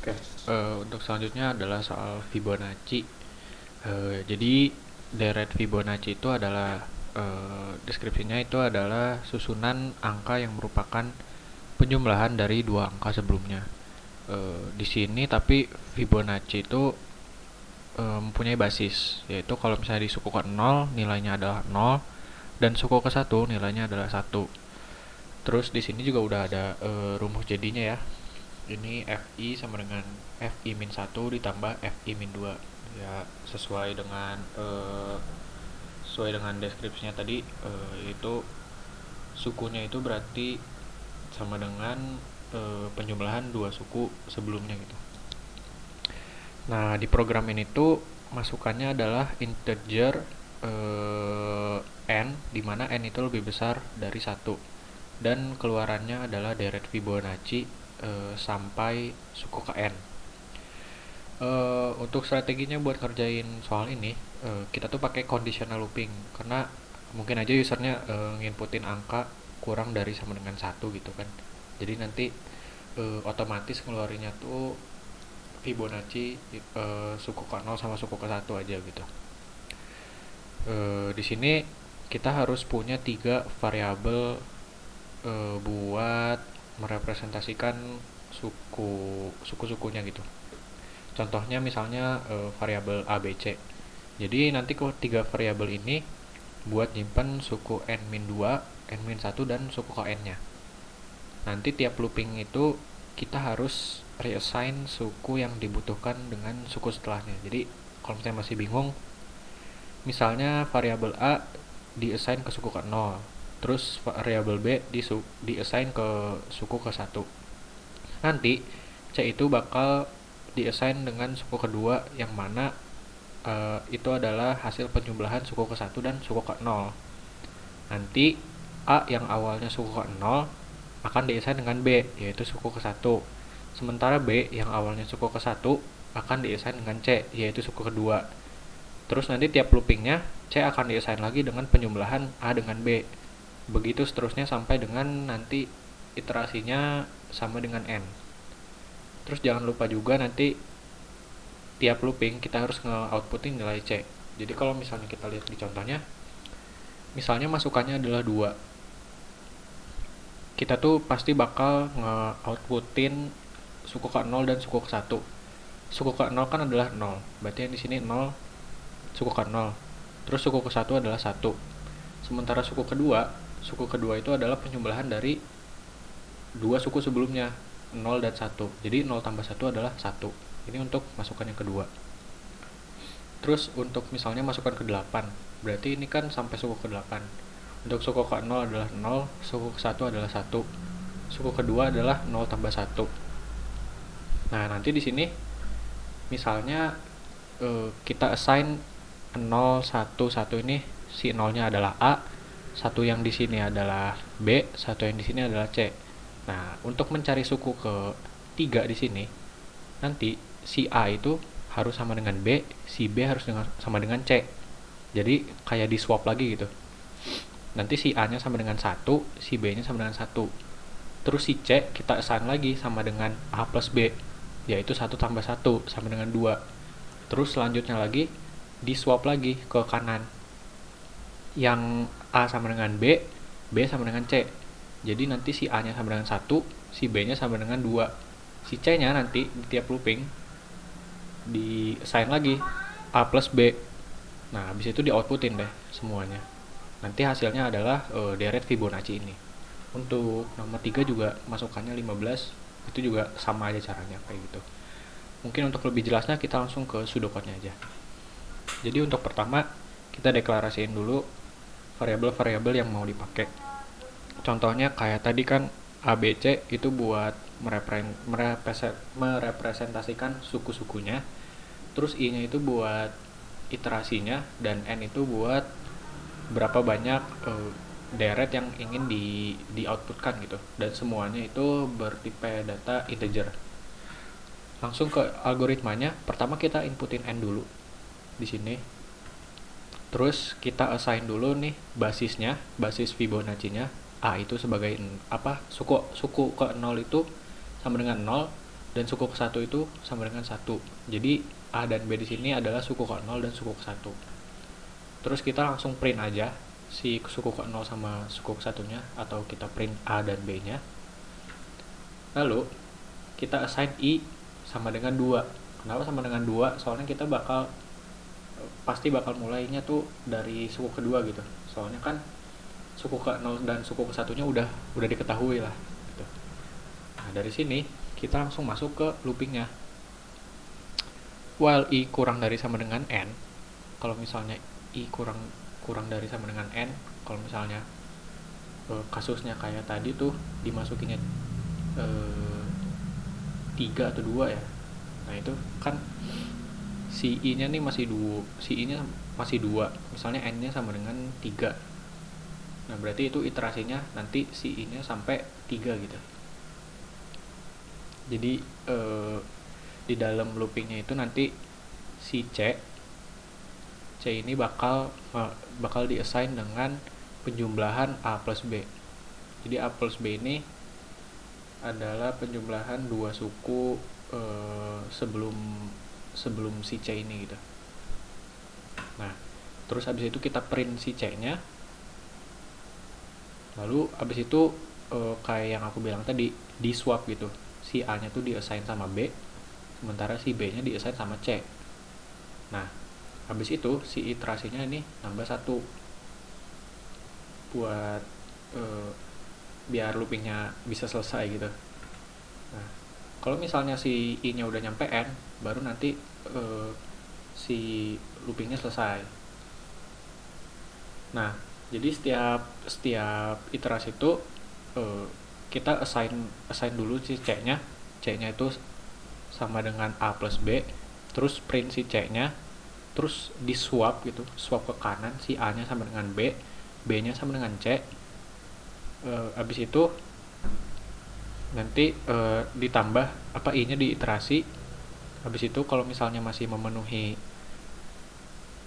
Oke, untuk selanjutnya adalah soal Fibonacci. Jadi deret Fibonacci itu adalah deskripsinya itu adalah susunan angka yang merupakan penjumlahan dari dua angka sebelumnya. Di sini tapi Fibonacci itu mempunyai basis, yaitu kalau misalnya di suku ke 0 nilainya adalah 0 dan suku ke 1 nilainya adalah 1. Terus di sini juga udah ada rumus jadinya ya. Ini FI sama dengan FI min 1 ditambah FI min 2 ya, sesuai dengan deskripsinya tadi, itu sukunya itu berarti sama dengan penjumlahan dua suku sebelumnya gitu. Nah, di program ini tuh masukannya adalah integer n, dimana n itu lebih besar dari 1, dan keluarannya adalah deret Fibonacci sampai suku ke n. Untuk strateginya buat kerjain soal ini, kita tuh pakai conditional looping, karena mungkin aja usernya nginputin angka kurang dari sama dengan 1 gitu kan. Jadi nanti otomatis ngeluarinnya tuh Fibonacci suku ke 0 sama suku ke 1 aja gitu. Di sini kita harus punya 3 variabel buat merepresentasikan suku-sukunya gitu. Contohnya misalnya variabel A, B, C. Jadi nanti ketiga variabel ini buat nyimpen suku n-2, n-1 dan suku ke n-nya. Nanti tiap looping itu kita harus reassign suku yang dibutuhkan dengan suku setelahnya. Jadi kalau misalnya masih bingung, misalnya variabel A diassign ke suku ke 0, terus variabel B diassign ke suku ke 1. Nanti C itu bakal diassign dengan suku kedua, yang mana itu adalah hasil penjumlahan suku ke 1 dan suku ke 0. Nanti A yang awalnya suku ke 0 akan diassign dengan B, yaitu suku ke 1. Sementara B yang awalnya suku ke 1 akan diassign dengan C, yaitu suku kedua. Terus nanti tiap loopingnya C akan diassign lagi dengan penjumlahan A dengan B. Begitu seterusnya sampai dengan nanti iterasinya sama dengan N. Terus jangan lupa juga nanti tiap looping kita harus nge-outputin nilai C. Jadi kalau misalnya kita lihat di contohnya, misalnya masukannya adalah 2, kita tuh pasti bakal nge-outputin suku ke 0 dan suku ke 1. Suku ke 0 kan adalah 0, berarti yang di sini 0 suku ke 0. Terus suku ke 1 adalah 1. Sementara suku kedua itu adalah penjumlahan dari dua suku sebelumnya, 0 dan 1. Jadi 0 tambah 1 adalah 1. Ini untuk masukan yang kedua. Terus untuk misalnya masukan ke 8, berarti ini kan sampai suku ke 8. Untuk suku ke 0 adalah 0, suku ke 1 adalah 1. Suku kedua adalah 0 tambah 1. Nah, nanti di sini misalnya kita assign 0, 1, 1 ini si 0-nya adalah A, 1 yang di sini adalah B, 1 yang di sini adalah C. Nah, untuk mencari suku ke 3 di sini, nanti si A itu harus sama dengan B, si B harus sama dengan C. Jadi kayak di swap lagi gitu. Nanti si A-nya sama dengan 1, si B-nya sama dengan 1. Terus si C kita assign lagi sama dengan A plus B, yaitu 1 tambah 1 sama dengan 2. Terus selanjutnya lagi di swap lagi ke kanan. Yang A sama dengan B, B sama dengan C. Jadi nanti si A-nya sama dengan 1, si B-nya sama dengan 2. Si C-nya nanti di tiap looping di assign lagi A plus B. Nah, habis itu di outputin deh semuanya. Nanti hasilnya adalah deret Fibonacci ini. Untuk nomor 3 juga masukannya 15, itu juga sama aja caranya kayak gitu. Mungkin untuk lebih jelasnya kita langsung ke pseudocode-nya aja. Jadi untuk pertama kita deklarasiin dulu variabel-variabel yang mau dipakai. Contohnya kayak tadi kan ABC itu buat merepresentasikan suku-sukunya. Terus I-nya itu buat iterasinya, dan N itu buat berapa banyak deret yang ingin di outputkan gitu. Dan semuanya itu bertipe data integer. Langsung ke algoritmanya. Pertama kita inputin N dulu di sini. Terus kita assign dulu nih basisnya, basis Fibonacci-nya. A itu sebagai suku ke 0 itu sama dengan 0, dan suku ke 1 itu sama dengan 1. Jadi A dan B di sini adalah suku ke 0 dan suku ke 1. Terus kita langsung print aja si suku ke 0 sama suku ke 1-nya, atau kita print A dan B-nya. Lalu kita assign I sama dengan 2. Kenapa sama dengan 2? Soalnya kita pasti bakal mulainya tuh dari suku kedua gitu. Soalnya kan suku ke 0 dan suku ke 1-nya udah diketahui lah gitu. Nah, dari sini kita langsung masuk ke loopingnya. While I kurang dari sama dengan N, kalau misalnya I kurang dari sama dengan N, kalau misalnya kasusnya kayak tadi tuh dimasukinnya 3 atau 2 ya. Nah, itu kan si I-nya nih masih 2, misalnya N-nya sama dengan 3. Nah, berarti itu iterasinya nanti si I-nya sampai 3 gitu. Jadi di dalam loopingnya itu nanti si C ini bakal diassign dengan penjumlahan A plus B. Jadi A plus B ini adalah penjumlahan 2 suku sebelum si C ini gitu. Nah, terus abis itu kita print si C-nya. Lalu abis itu kayak yang aku bilang tadi, di swap gitu. Si A-nya tuh diassign sama B, sementara si B-nya diassign sama C. Nah, habis itu si iterasinya ini nambah 1 buat biar loopingnya bisa selesai gitu. Nah, kalau misalnya si I-nya udah nyampe N, baru nanti si loopingnya selesai. Nah, jadi setiap iterasi itu kita assign dulu si C-nya. C-nya itu sama dengan A plus B, terus print si C-nya, terus di swap gitu, swap ke kanan, si A-nya sama dengan B, B-nya sama dengan C. Abis itu nanti ditambah I-nya di iterasi. Habis itu kalau misalnya masih memenuhi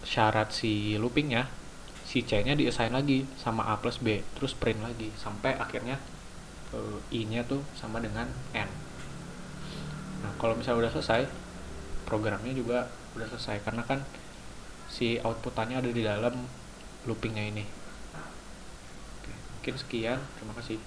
syarat si loopingnya, si C-nya diassign lagi sama A plus B, terus print lagi sampai akhirnya I-nya tuh sama dengan N. Nah, kalau misalnya udah selesai, programnya juga udah selesai, karena kan si outputannya ada di dalam loopingnya ini. Oke, mungkin sekian, terima kasih.